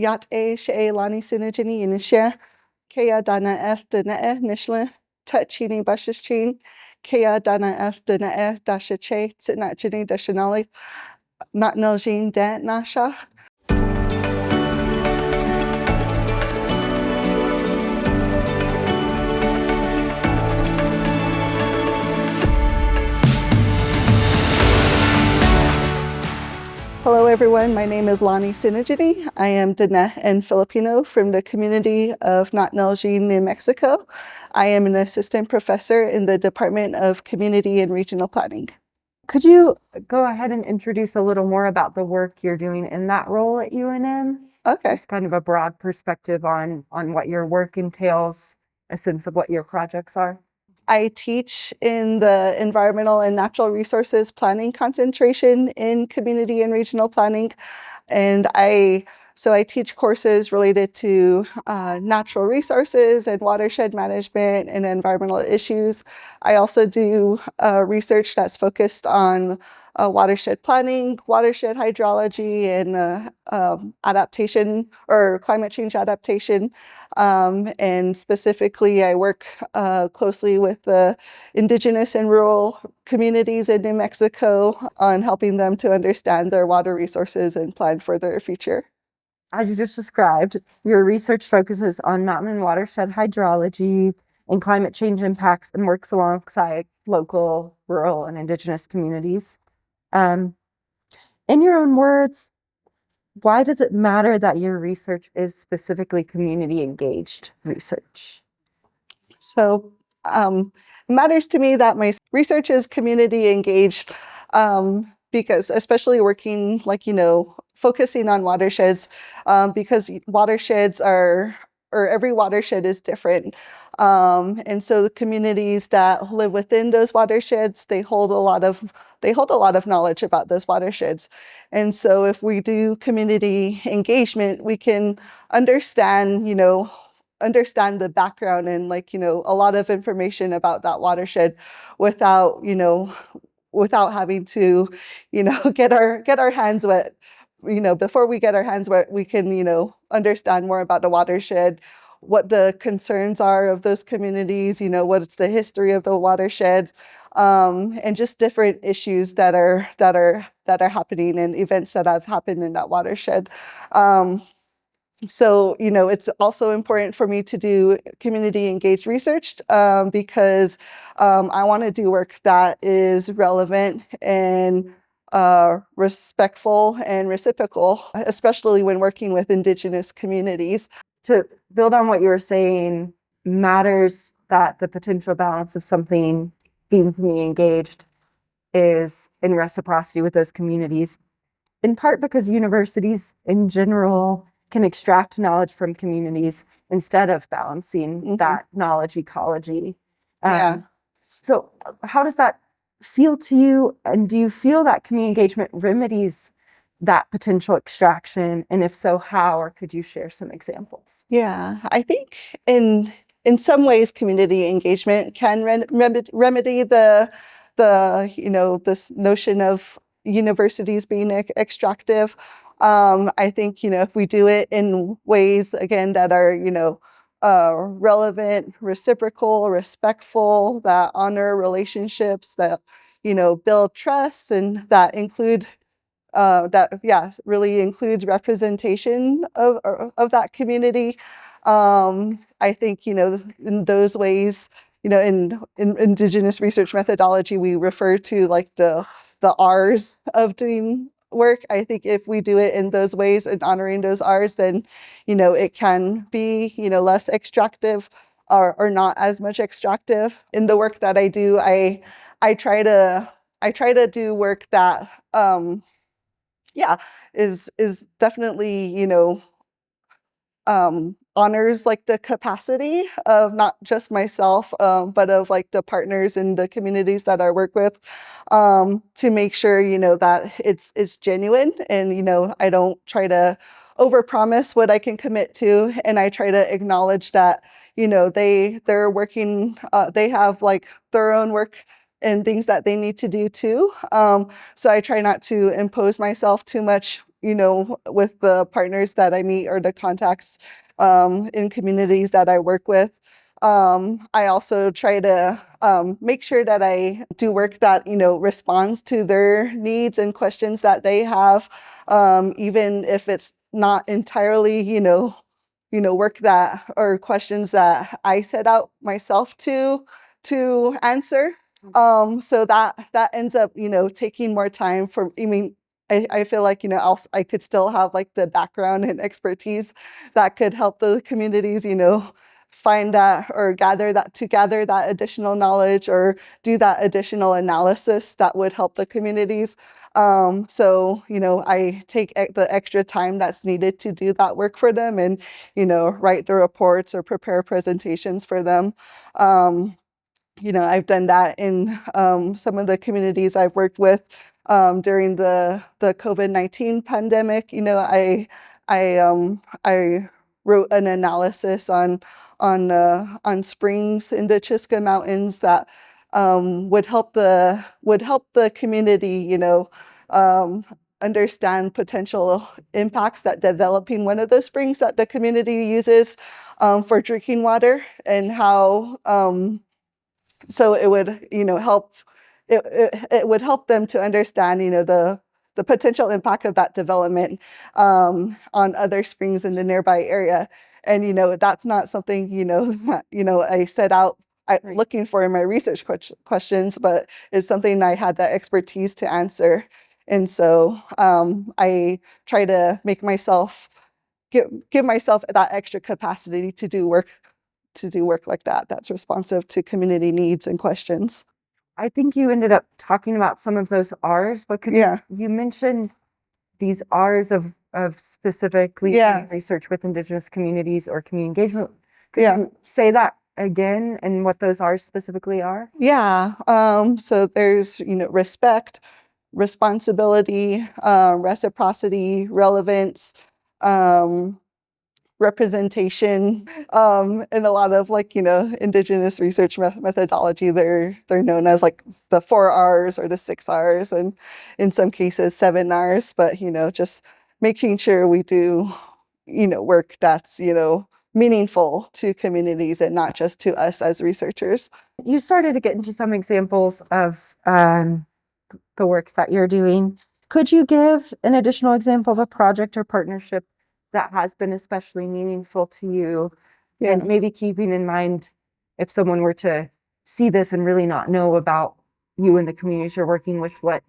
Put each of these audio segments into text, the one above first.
Yate She Lani Tsinnajinnie Inishia, Kea Dana F Dana Nishla, Touchini Bushichin, Kea Dana F Dana Dasha Che, Tsinnajinnie Dashanali, Not Niljin Dan Nasha. Hello everyone, my name is Lani Tsinnajinnie. I am Diné and Filipino from the community of Not Niljin, New Mexico. I am an assistant professor in the Department of Community and Regional Planning. Could you go ahead and introduce a little more about the work you're doing in that role at UNM? Okay. Just kind of a broad perspective on what your work entails, a sense of what your projects are. I teach in the Environmental and Natural Resources Planning concentration in Community and Regional Planning. And I teach courses related to natural resources and watershed management and environmental issues. I also do research that's focused on watershed planning, watershed hydrology, and adaptation or climate change adaptation. And specifically, I work closely with the Indigenous and rural communities in New Mexico on helping them to understand their water resources and plan for their future. As you just described, your research focuses on mountain and watershed hydrology and climate change impacts and works alongside local, rural, and Indigenous communities. In your own words, why does it matter that your research is specifically community engaged research? So it matters to me that my research is community engaged because especially working focusing on watersheds because watersheds are, or every watershed is different. And so the communities that live within those watersheds, they hold a lot of knowledge about those watersheds. And so if we do community engagement, we can understand the background and a lot of information about that watershed without having to get our hands wet. Before we get our hands wet, we can understand more about the watershed, what the concerns are of those communities, what's the history of the watershed, and just different issues that are happening and events that have happened in that watershed. So, it's also important for me to do community engaged research because I want to do work that is relevant and respectful and reciprocal, especially when working with Indigenous communities. To build on what you were saying, matters that the potential balance of something being community engaged is in reciprocity with those communities, in part because universities in general can extract knowledge from communities instead of balancing that knowledge ecology. So how does that feel to you? And do you feel that community engagement remedies that potential extraction? And if so, how? Or could you share some examples? Yeah, I think in some ways, community engagement can remedy this notion of universities being extractive. I think, if we do it in ways, again, that are, relevant, reciprocal, respectful, that honor relationships, that, build trust, and that include, really includes representation of that community. I think, in those ways, in Indigenous research methodology, we refer to the R's of doing work. I think if we do it in those ways and honoring those R's, then, it can be, less extractive or not as much extractive. In the work that I do, I try to do work that, is definitely, honors the capacity of not just myself, but of the partners in the communities that I work with, to make sure, that it's genuine, and, I don't try to overpromise what I can commit to, and I try to acknowledge that, they're working, they have their own work and things that they need to do too. So I try not to impose myself too much with the partners that I meet or the contacts in communities that I work with. I also try to make sure that I do work that, responds to their needs and questions that they have, even if it's not entirely, work that or questions that I set out myself to answer. So that ends up, taking more time for, I feel like, I could still have like the background and expertise that could help the communities, find that or gather that additional knowledge or do that additional analysis that would help the communities. So, I take the extra time that's needed to do that work for them and, write the reports or prepare presentations for them. I've done that in some of the communities I've worked with during the COVID-19 pandemic. I wrote an analysis on springs in the Chiska Mountains that would help the community, understand potential impacts that developing one of the springs that the community uses for drinking water and how so it would help it would help them to understand the potential impact of that development on other springs in the nearby area. And that's not something that I set out looking for in my research questions, but it's something I had the expertise to answer. And so I try to make myself give myself that extra capacity to do work like that that's responsive to community needs and questions. I think you ended up talking about some of those R's, but Yeah. you mentioned these R's of specifically Yeah. research with Indigenous communities or community engagement. Could Yeah. you say that again and what those R's specifically are? Yeah. So there's, respect, responsibility, reciprocity, relevance, um, representation, and a lot of like, Indigenous research methodology. They're known as like the 4 R's or the 6 R's, and in some cases 7 R's. But just making sure we do, work that's meaningful to communities and not just to us as researchers. You started to get into some examples of the work that you're doing. Could you give an additional example of a project or partnership that has been especially meaningful to you? Yeah. And maybe keeping in mind if someone were to see this and really not know about you and the communities you're working with, what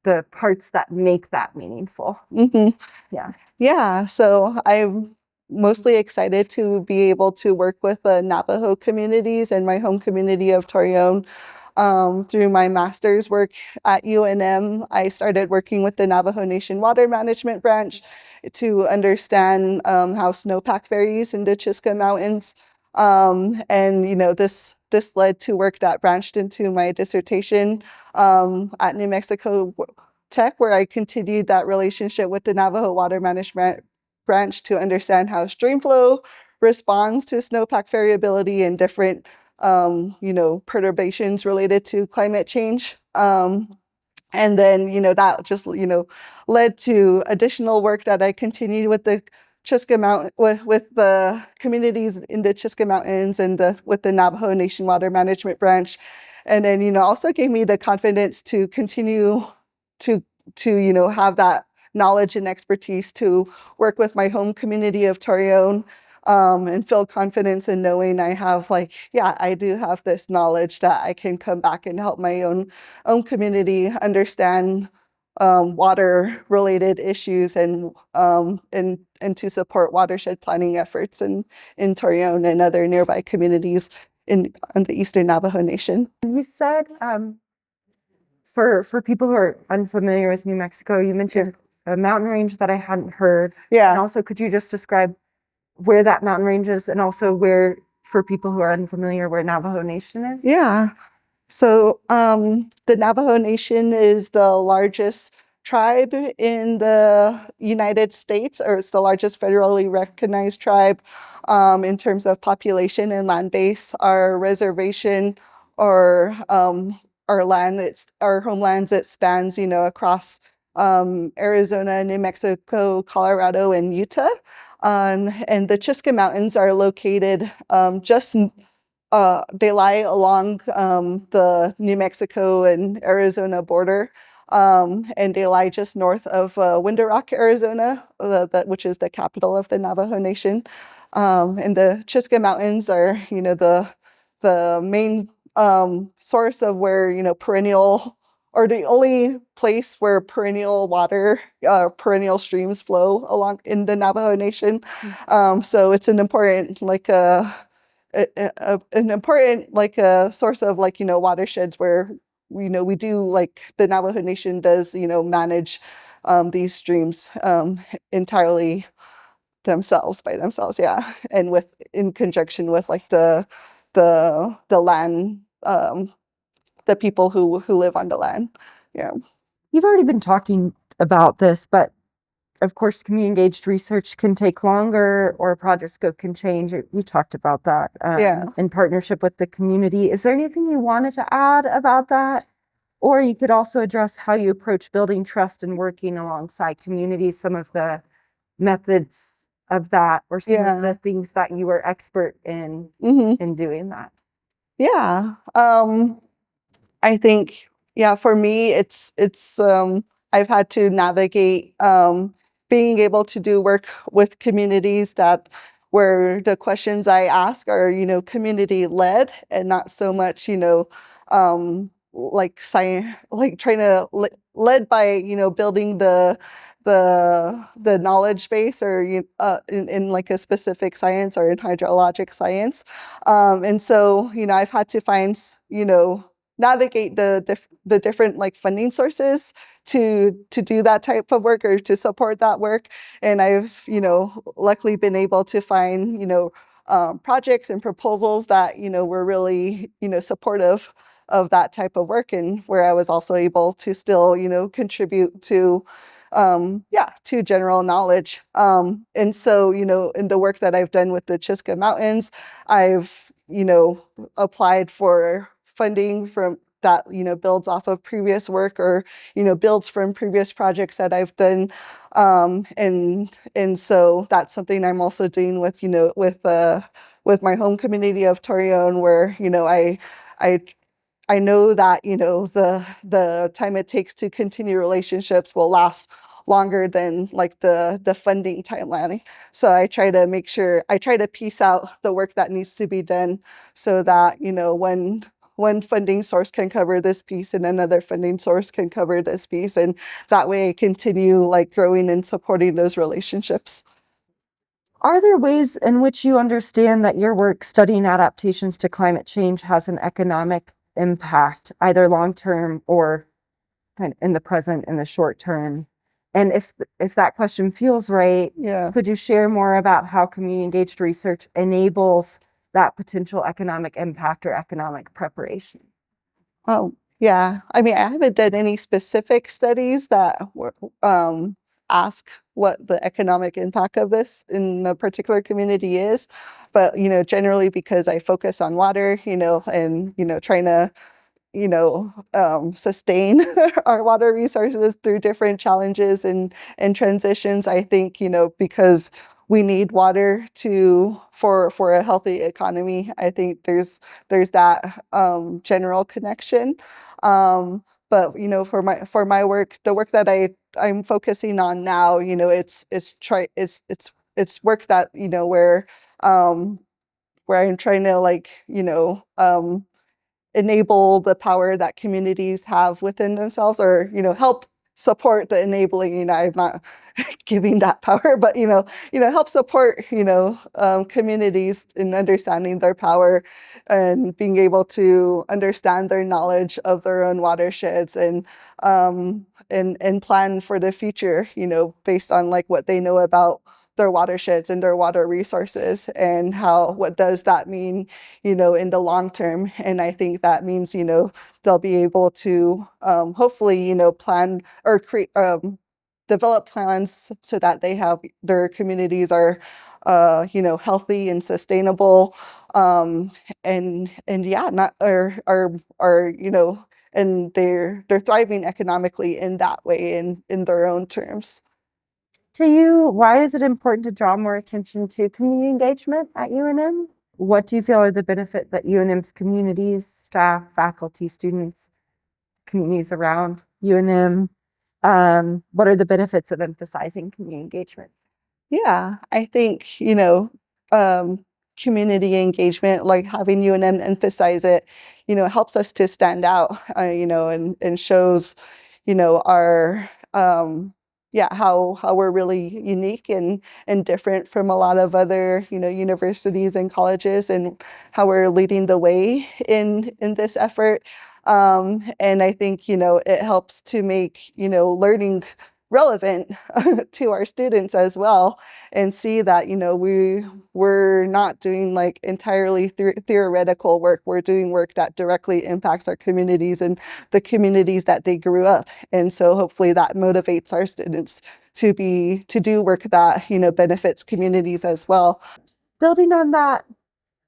the parts that make that meaningful. Mm-hmm. Yeah. Yeah, so I'm mostly excited to be able to work with the Navajo communities and my home community of Torreon. Through my master's work at UNM, I started working with the Navajo Nation Water Management Branch to understand how snowpack varies in the Chiska Mountains. And this led to work that branched into my dissertation at New Mexico Tech, where I continued that relationship with the Navajo Water Management Branch to understand how streamflow responds to snowpack variability and different perturbations related to climate change. And then, that just, led to additional work that I continued with the Chiska Mountain, with the communities in the Chiska Mountains and with the Navajo Nation Water Management Branch. And then, also gave me the confidence to continue to, have that knowledge and expertise to work with my home community of Torreon, and feel confidence in knowing I have I do have this knowledge that I can come back and help my own community understand water related issues and to support watershed planning efforts in Torreon and other nearby communities on the Eastern Navajo Nation. You said for people who are unfamiliar with New Mexico, you mentioned a mountain range that I hadn't heard. Yeah. And also, could you just describe where that mountain range is and also where, for people who are unfamiliar, where Navajo Nation is? Yeah. So the Navajo Nation is the largest tribe in the United States, or it's the largest federally recognized tribe in terms of population and land base. Our reservation or our land, our homelands, it spans, across Arizona, New Mexico, Colorado, and Utah. And the Chiska Mountains are located just they lie along the New Mexico and Arizona border, and they lie just north of Window Rock, Arizona, which is the capital of the Navajo Nation. And the Chiska Mountains are, the main source of where, perennial, or the only place where perennial water, perennial streams flow along in the Navajo Nation. So it's an important, like, an important, like, a source of, like, watersheds where we do, like, the Navajo Nation does, manage these streams entirely themselves, by themselves, yeah, and with, in conjunction with, like, the land, the people who live on the land. Yeah. You've already been talking about this, but of course, community engaged research can take longer or project scope can change. You talked about that Yeah. in partnership with the community. Is there anything you wanted to add about that? Or you could also address how you approach building trust and working alongside communities, some of the methods of that, or some of the Yeah. things that you were expert Hmm. in doing that. Yeah. I think, yeah, for me, I've had to navigate being able to do work with communities that where the questions I ask are, community led and not so much, like science, like trying to led by, building the knowledge base, or in like a specific science or in hydrologic science. And so, I've had to find, navigate the different, like, funding sources to do that type of work or to support that work. And I've, luckily been able to find, projects and proposals that, were really, supportive of that type of work, and where I was also able to still, contribute to, yeah, to general knowledge. And so, in the work that I've done with the Chiska Mountains, I've, applied for funding from that, builds off of previous work, or, builds from previous projects that I've done. And so that's something I'm also doing with, with my home community of Torreon, where, I I know that, the time it takes to continue relationships will last longer than, like, the funding timeline. So I try to piece out the work that needs to be done, so that, one funding source can cover this piece and another funding source can cover this piece, and that way I continue, like, growing and supporting those relationships. Are there ways in which you understand that your work studying adaptations to climate change has an economic impact, either long term or kind of in the present, in the short term? And if that question feels right, Yeah. could you share more about how community engaged research enables that potential economic impact or economic preparation? Oh, yeah. I mean, I haven't done any specific studies that ask what the economic impact of this in a particular community is. But, generally, because I focus on water, and, trying to, sustain our water resources through different challenges and transitions. I think, because we need water for a healthy economy. I think there's that general connection. But, for my work, the work that I'm focusing on now, it's work that, um, where I'm trying to, like, enable the power that communities have within themselves, or, help support the enabling. I'm not giving that power, but, help support, communities in understanding their power and being able to understand their knowledge of their own watersheds, and plan for the future, based on, like, what they know about their watersheds and their water resources, and what does that mean, in the long term. And I think that means, they'll be able to, hopefully, plan or create, develop plans so that their communities are, healthy and sustainable, and yeah, not, are, they're thriving economically in that way in their own terms. To you, why is it important to draw more attention to community engagement at UNM? What do you feel are the benefits that UNM's communities, staff, faculty, students, communities around UNM, what are the benefits of emphasizing community engagement? Yeah, I think, community engagement, like having UNM emphasize it, helps us to stand out, and shows, our, yeah, how we're really unique and different from a lot of other, universities and colleges, and how we're leading the way in this effort. And I think, it helps to make, learning relevant to our students as well, and see that we're not doing like entirely theoretical work. We're doing work that directly impacts our communities and the communities that they grew up. And so hopefully that motivates our students to do work that benefits communities as well. Building on that,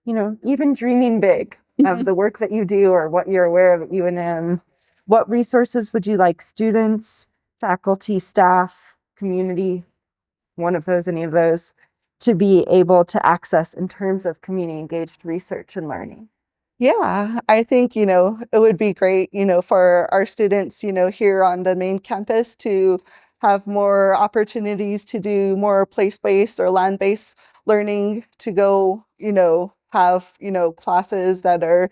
even dreaming big of the work that you do or what you're aware of at UNM, what resources would you like students, faculty, staff, community, one of those, any of those, to be able to access in terms of community engaged research and learning? Yeah, I think, it would be great, for our students, here on the main campus to have more opportunities to do more place-based or land-based learning, to go, have, classes that are,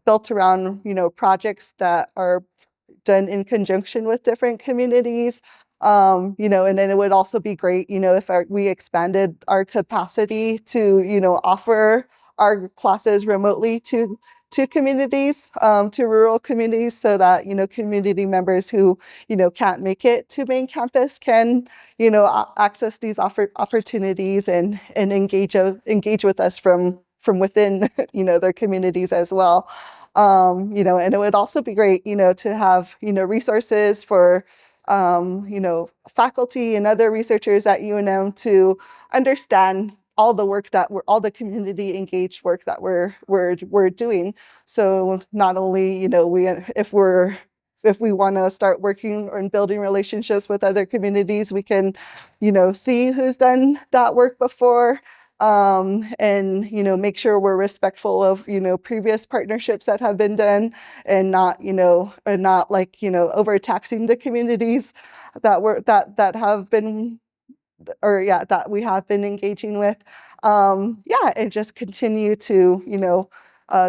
built around, projects that are done in conjunction with different communities. And then it would also be great, if we expanded our capacity to, offer our classes remotely to communities, to rural communities, so that, community members who, can't make it to main campus can, access these opportunities and engage with us from within, their communities as well. And it would also be great, to have, resources for, faculty and other researchers at UNM to understand all the work that all the community engaged work that we're doing. So not only, if we want to start working and building relationships with other communities, we can, see who's done that work before, and make sure we're respectful of previous partnerships that have been done, and not like overtaxing the communities that have been, or yeah, that we have been engaging with. Yeah, and just continue to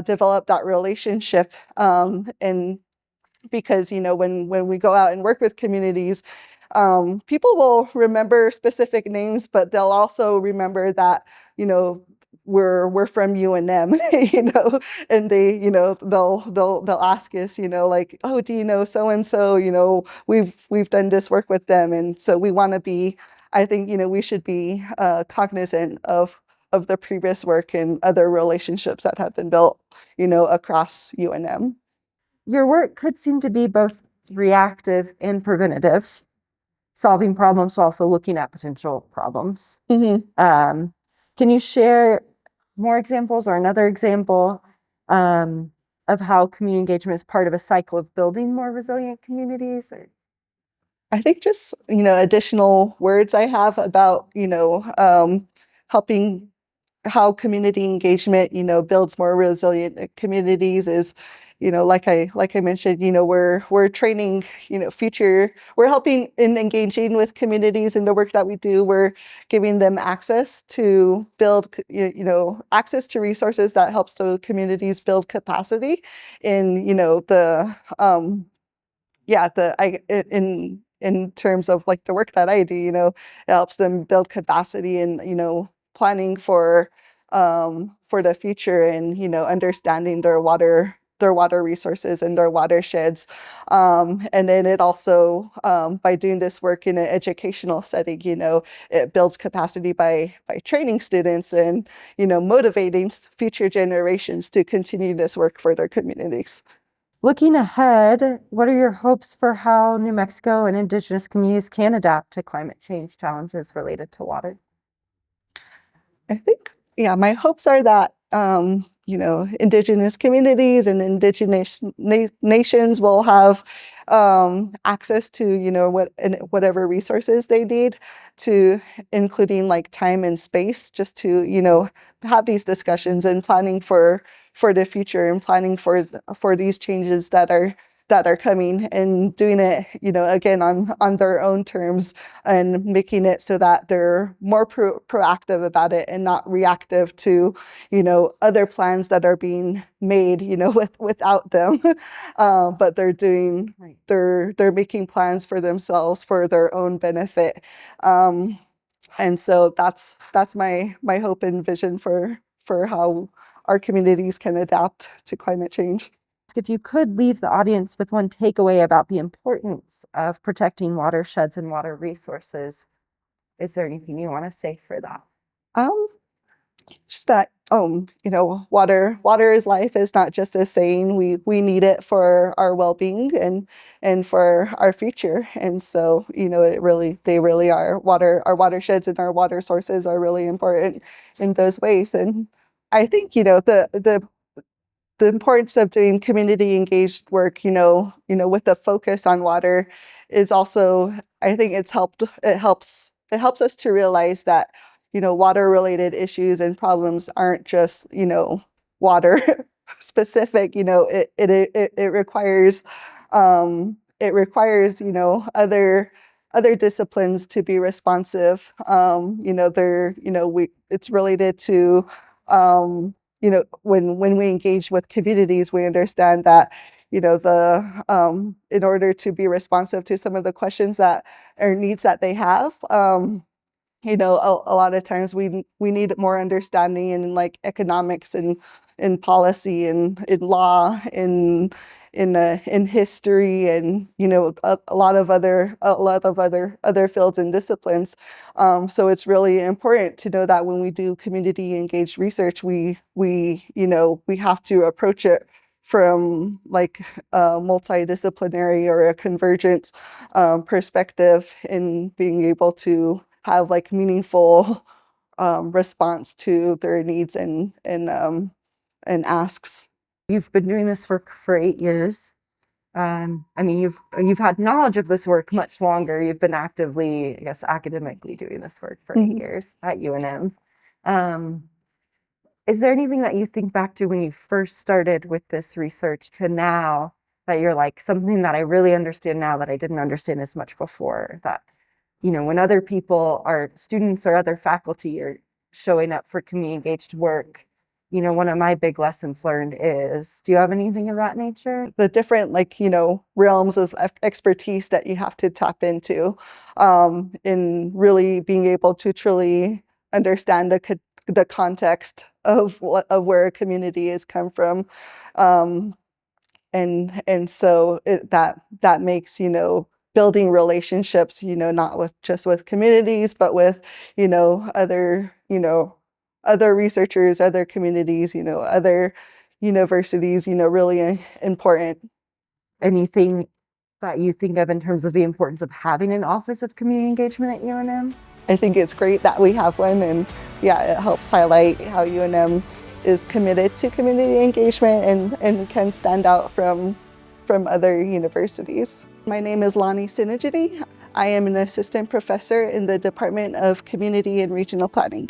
develop that relationship, and because when we go out and work with communities, people will remember specific names, but they'll also remember that we're from UNM, and they they'll ask us, like, oh, do you know so and so? We've done this work with them, and so we want to be. I think we should be cognizant of the previous work and other relationships that have been built, across UNM. Your work could seem to be both reactive and preventative, solving problems while also looking at potential problems. Mm-hmm. Can you share more examples or another example of how community engagement is part of a cycle of building more resilient communities? Or I think just, additional words I have about, helping how community engagement, builds more resilient communities is, like I mentioned, we're training, we're helping in engaging with communities in the work that we do. We're giving them access to build, access to resources that helps those communities build capacity in, the yeah, in terms of like the work that I do, it helps them build capacity and, planning for the future, and, understanding their water resources and their watersheds. And then it also, by doing this work in an educational setting, it builds capacity by training students and, motivating future generations to continue this work for their communities. looking ahead, what are your hopes for how New Mexico and Indigenous communities can adapt to climate change challenges related to water? I think, yeah, my hopes are that, Indigenous communities and Indigenous nations will have access to, whatever resources they need, to including like time and space, just to, have these discussions and planning for the future, and planning for these changes that are coming, and doing it, again, on their own terms, and making it so that they're more proactive about it and not reactive to, other plans that are being made, without them. But they're doing, Right. they're making plans for themselves for their own benefit. And so that's my hope and vision for how our communities can adapt to climate change. If you could leave the audience with one takeaway about the importance of protecting watersheds and water resources, is there anything you want to say for that? Um, just that, water is life is not just a saying. We need it for our well-being and for our future. And so, they really are. Our watersheds and our water sources are really important in those ways. And I think, the importance of doing community engaged work, with a focus on water, is also, I think it helps us to realize that, water related issues and problems aren't just, water specific. It requires, other disciplines to be responsive. It's related to, when we engage with communities, we understand that, in order to be responsive to some of the questions that or needs that they have, a lot of times we need more understanding in like economics and in policy and in law and in history, and a lot of other fields and disciplines. So it's really important to know that when we do community engaged research, we have to approach it from like a multidisciplinary or a convergent perspective, in being able to have like meaningful response to their needs and asks. You've been doing this work for 8 years. I mean, you've had knowledge of this work much longer. You've been actively, I guess, academically doing this work for 8 years at UNM. Is there anything that you think back to when you first started with this research to now, that you're like, something that I really understand now that I didn't understand as much before? That, when other people, our students or other faculty, are showing up for community engaged work, one of my big lessons learned is, do you have anything of that nature? The different realms of expertise that you have to tap into, in really being able to truly understand the context of where a community has come from. And so that makes, building relationships, not just with communities, but with, other researchers, other communities, other universities, really important. Anything that you think of in terms of the importance of having an Office of Community Engagement at UNM? I think it's great that we have one, and yeah, it helps highlight how UNM is committed to community engagement and can stand out from other universities. My name is Lani Tsinnajinnie. I am an assistant professor in the Department of Community and Regional Planning.